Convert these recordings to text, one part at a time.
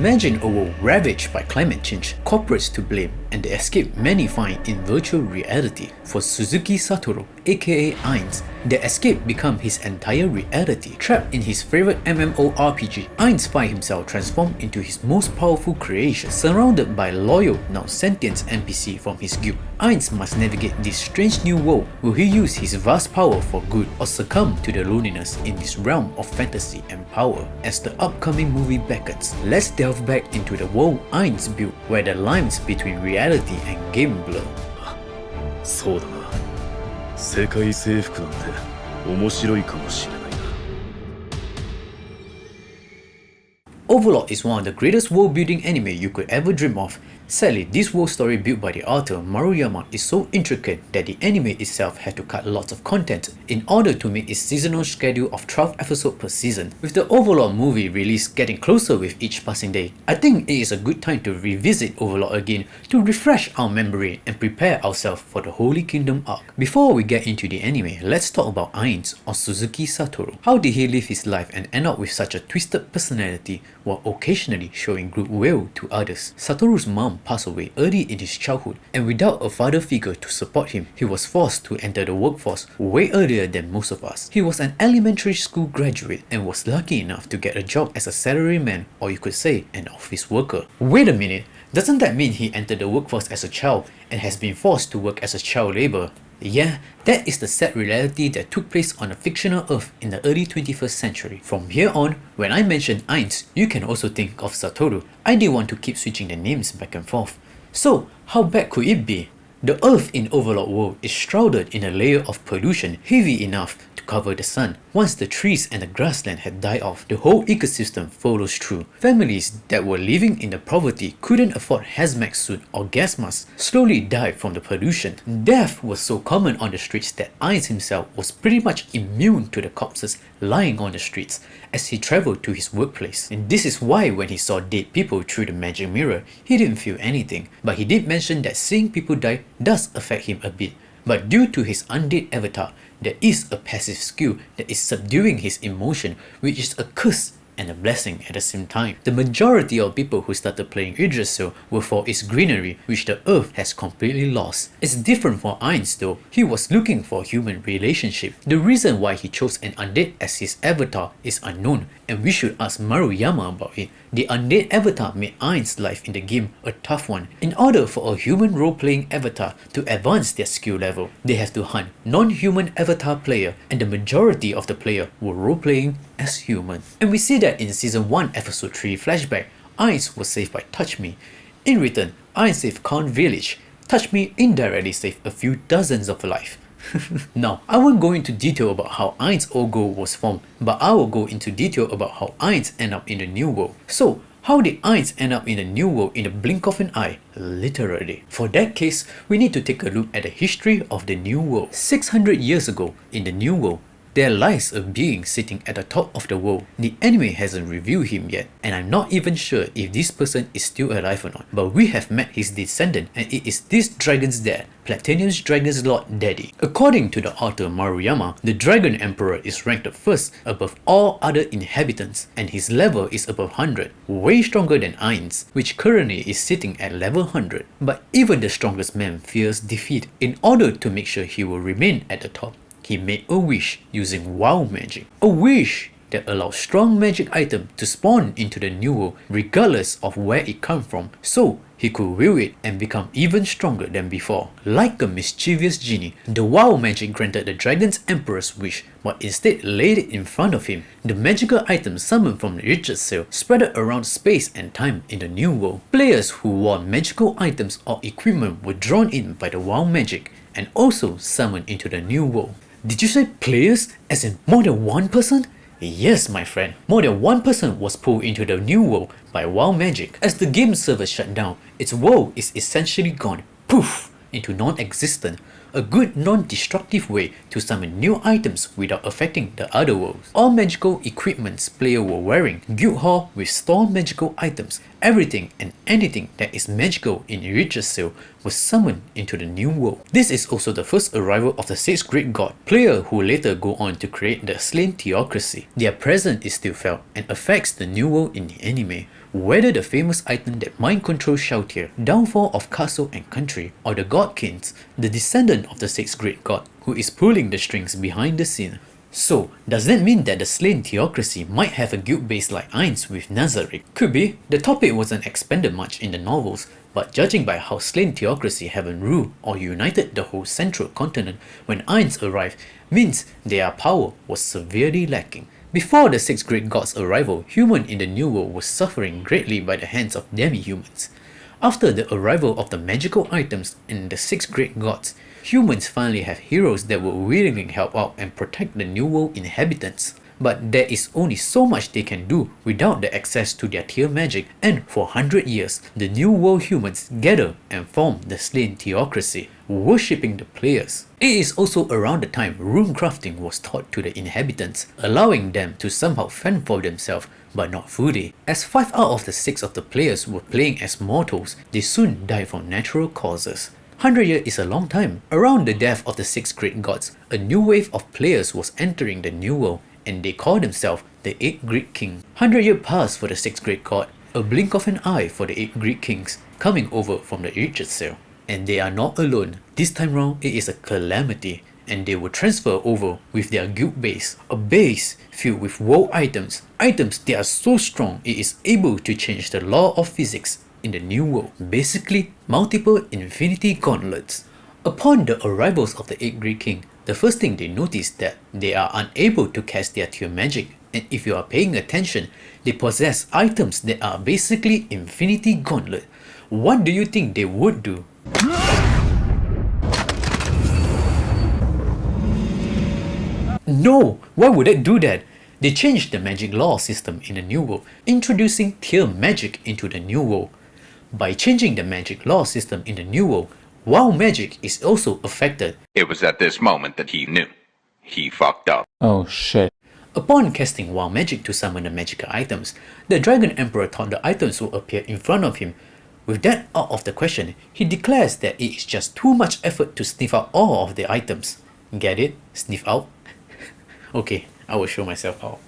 Imagine a world ravaged by climate change, corporates to blame, and the escape many find in virtual reality. For Suzuki Satoru, aka Ainz, the escape becomes his entire reality. Trapped in his favorite MMORPG, Ainz finds himself transformed into his most powerful creation. Surrounded by loyal, now sentient NPC from his guild, Ainz must navigate this strange new world. Will he use his vast power for good or succumb to the loneliness in this realm of fantasy and power? As the upcoming movie beckons, let's delve back into the world Ainz built, where the lines between reality and game blur. そうだな。世界征服なんて面白いかもしれないな。 Overlord is one of the greatest world building anime you could ever dream of. Sadly, this world story built by the author Maruyama is so intricate that the anime itself had to cut lots of content in order to meet its seasonal schedule of 12 episodes per season. With the Overlord movie release getting closer with each passing day, I think it is a good time to revisit Overlord again to refresh our memory and prepare ourselves for the Holy Kingdom arc. Before we get into the anime, let's talk about Ainz or Suzuki Satoru. How did he live his life and end up with such a twisted personality while occasionally showing goodwill to others? Satoru's mom passed away early in his childhood, and without a father figure to support him, he was forced to enter the workforce way earlier than most of us. He was an elementary school graduate and was lucky enough to get a job as a salaryman, or you could say an office worker. Wait a minute, doesn't that mean he entered the workforce as a child and has been forced to work as a child labor? Yeah, that is the sad reality that took place on a fictional Earth in the early 21st century. From here on, when I mention Ainz, you can also think of Satoru. I didn't want to keep switching the names back and forth. So, how bad could it be? The Earth in Overlord world is shrouded in a layer of pollution heavy enough to cover the sun. Once the trees and the grassland had died off, the whole ecosystem follows through. Families that were living in the poverty couldn't afford hazmat suit or gas masks slowly died from the pollution. Death was so common on the streets that Ainz himself was pretty much immune to the corpses lying on the streets as he traveled to his workplace. And this is why when he saw dead people through the magic mirror, he didn't feel anything. But he did mention that seeing people die does affect him a bit. But due to his undead avatar, there is a passive skill that is subduing his emotion, which is a curse and a blessing at the same time. The majority of people who started playing Yggdrasil were for its greenery, which the earth has completely lost. It's different for Ainz though. He was looking for a human relationship. The reason why he chose an undead as his avatar is unknown, and we should ask Maruyama about it. The undead avatar made Ainz's life in the game a tough one. In order for a human role-playing avatar to advance their skill level, they have to hunt non-human avatar player, and the majority of the player were role-playing as human. And we see that in Season 1 Episode 3 flashback, Ainz was saved by Touch Me. In return, Ainz saved Khan Village. Touch Me indirectly saved a few dozens of lives. Now, I won't go into detail about how Ainz Ogo was formed, but I will go into detail about how Ainz ended up in the New World. So, how did Ainz end up in the New World in a blink of an eye? Literally. For that case, we need to take a look at the history of the New World. 600 years ago, in the New World, there lies a being sitting at the top of the world. The anime hasn't revealed him yet, and I'm not even sure if this person is still alive or not. But we have met his descendant, and it is this dragon's dad, Platinum's Dragon's Lord Daddy. According to the author Maruyama, the Dragon Emperor is ranked first above all other inhabitants, and his level is above 100, way stronger than Ainz, which currently is sitting at level 100. But even the strongest man fears defeat. In order to make sure he will remain at the top, he made a wish using wild magic. A wish that allows strong magic item to spawn into the New World regardless of where it comes from, so he could wield it and become even stronger than before. Like a mischievous genie, the wild magic granted the Dragon's Emperor's wish, but instead laid it in front of him. The magical items summoned from the Yggdrasil spread around space and time in the New World. Players who wore magical items or equipment were drawn in by the wild magic and also summoned into the New World. Did you say players as in more than one person? Yes, my friend, more than one person was pulled into the New World by wild magic. As the game server shut down, its world is essentially gone, poof, into non-existent. A good non-destructive way to summon new items without affecting the other worlds. All magical equipments players were wearing, guild hall with store magical items, everything and anything that is magical in Yggdrasil was summoned into the New World. This is also the first arrival of the 6th Great God, player who later go on to create the Slain Theocracy. Their presence is still felt and affects the New World in the anime. Whether the famous item that mind controls Shoutier, downfall of castle and country, or the God Kings, the descendant of the sixth great god, who is pulling the strings behind the scene. So, does that mean that the slain theocracy might have a guild base like Ainz with Nazarick? Could be. The topic wasn't expanded much in the novels, but judging by how slain theocracy haven't ruled or united the whole central continent when Ainz arrived, means their power was severely lacking. Before the six great gods' arrival, humans in the New World were suffering greatly by the hands of demi-humans. After the arrival of the magical items and the six great gods, humans finally have heroes that will willingly help out and protect the New World inhabitants. But there is only so much they can do without the access to their tier magic, and for 100 years, the New World humans gather and form the slain theocracy, worshipping the players. It is also around the time rune crafting was taught to the inhabitants, allowing them to somehow fend for themselves, but not fully. As 5 out of the 6 of the players were playing as mortals, they soon died from natural causes. 100 years is a long time. Around the death of the 6 great gods, a new wave of players was entering the New World, and they called themselves the 8 Great Kings. 100 years passed for the 6 great god, a blink of an eye for the 8 Great Kings coming over from the Aegis Sail. And they are not alone. This time round, it is a calamity, and they will transfer over with their guild base, a base filled with world items that are so strong it is able to change the law of physics in the New World. Basically, multiple infinity gauntlets. Upon the arrivals of the 8 Great King, the first thing they notice that they are unable to cast their tier magic, and if you are paying attention, they possess items that are basically infinity gauntlet. What do you think they would do? No! Why would it do that? They changed the magic law system in the New World, introducing tier magic into the New World. By changing the magic law system in the New World, WoW magic is also affected. It was at this moment that he knew. He fucked up. Oh shit. Upon casting WoW magic to summon the magical items, the Dragon Emperor thought the items would appear in front of him. With that out of the question, he declares that it is just too much effort to sniff out all of the items. Get it? Sniff out? Okay, I will show myself out.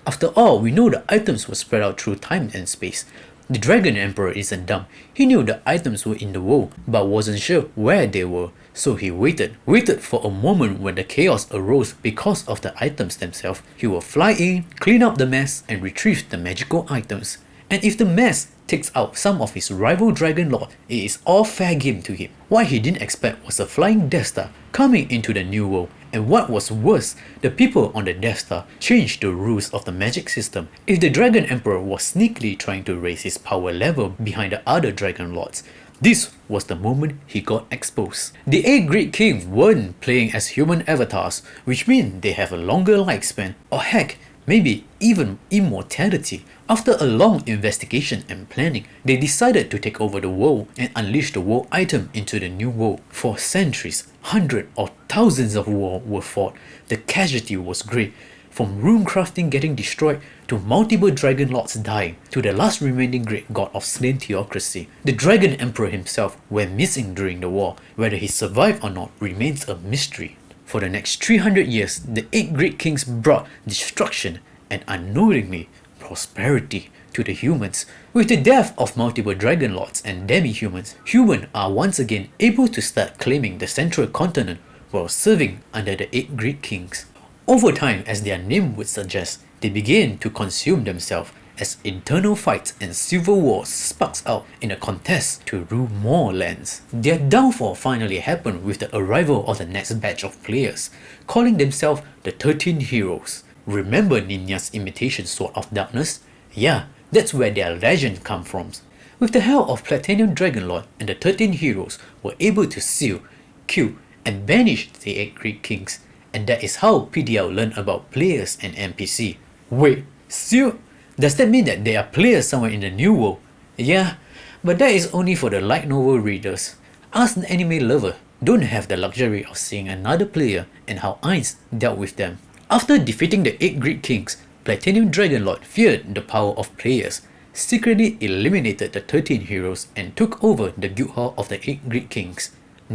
After all, we know the items were spread out through time and space. The Dragon Emperor isn't dumb. He knew the items were in the world, but wasn't sure where they were. So he waited for a moment when the chaos arose because of the items themselves. He will fly in, clean up the mess, and retrieve the magical items. And if the mess takes out some of his rival Dragon Lord, it is all fair game to him. What he didn't expect was a flying Death Star coming into the New World. And what was worse, the people on the Death Star changed the rules of the magic system. If the Dragon Emperor was sneakily trying to raise his power level behind the other Dragon Lords, this was the moment he got exposed. The 8 Great Kings weren't playing as human avatars, which means they have a longer lifespan, or heck, maybe even immortality. After a long investigation and planning, they decided to take over the world and unleash the world item into the New World. For centuries, hundreds or thousands of wars were fought. The casualty was great, from rune crafting getting destroyed, to multiple Dragon Lords dying, to the last remaining great god of slain theocracy. The Dragon Emperor himself went missing during the war. Whether he survived or not remains a mystery. For the next 300 years, the 8 Great Kings brought destruction and unknowingly prosperity to the humans. With the death of multiple Dragon Lords and demi-humans, humans are once again able to start claiming the central continent while serving under the 8 Great Kings. Over time, as their name would suggest, they begin to consume themselves as internal fights and civil wars sparks out in a contest to rule more lands. Their downfall finally happened with the arrival of the next batch of players, calling themselves the 13 Heroes. Remember Ninja's imitation Sword of Darkness? Yeah, that's where their legend comes from. With the help of Platinum Dragonlord and the 13 Heroes were able to seal, kill, and banish the 8 Great Kings, and that is how PDL learned about players and NPC. Wait, seal? Does that mean that there are players somewhere in the New World? Yeah, but that is only for the light novel readers. Us anime lovers don't have the luxury of seeing another player and how Ainz dealt with them. After defeating the 8 Great Kings, Platinum Dragonlord feared the power of players, secretly eliminated the 13 heroes and took over the guild hall of the 8 Great Kings.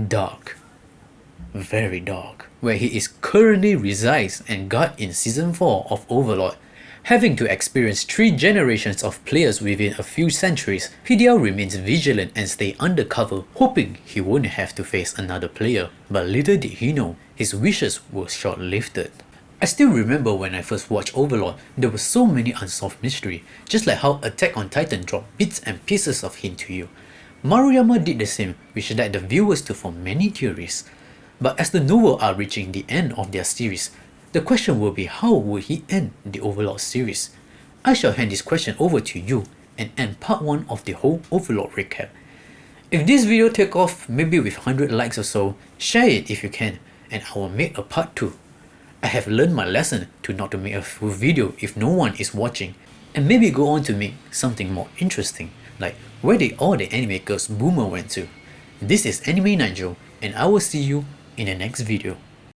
Dark. Very dark. Where he is currently resides and guard in season 4 of Overlord. Having to experience 3 generations of players within a few centuries, Hideo remains vigilant and stays undercover, hoping he won't have to face another player. But little did he know, his wishes were short-lived. I still remember when I first watched Overlord, there were so many unsolved mysteries, just like how Attack on Titan dropped bits and pieces of hint to you. Maruyama did the same, which led the viewers to form many theories. But as the novel are reaching the end of their series, the question will be how will he end the Overlord series? I shall hand this question over to you and end part 1 of the whole Overlord recap. If this video take off maybe with 100 likes or so, share it if you can and I will make a part 2. I have learned my lesson to not to make a full video if no one is watching and maybe go on to make something more interesting like where did all the anime girls Boomer went to. This is Anime Nigel and I will see you in the next video.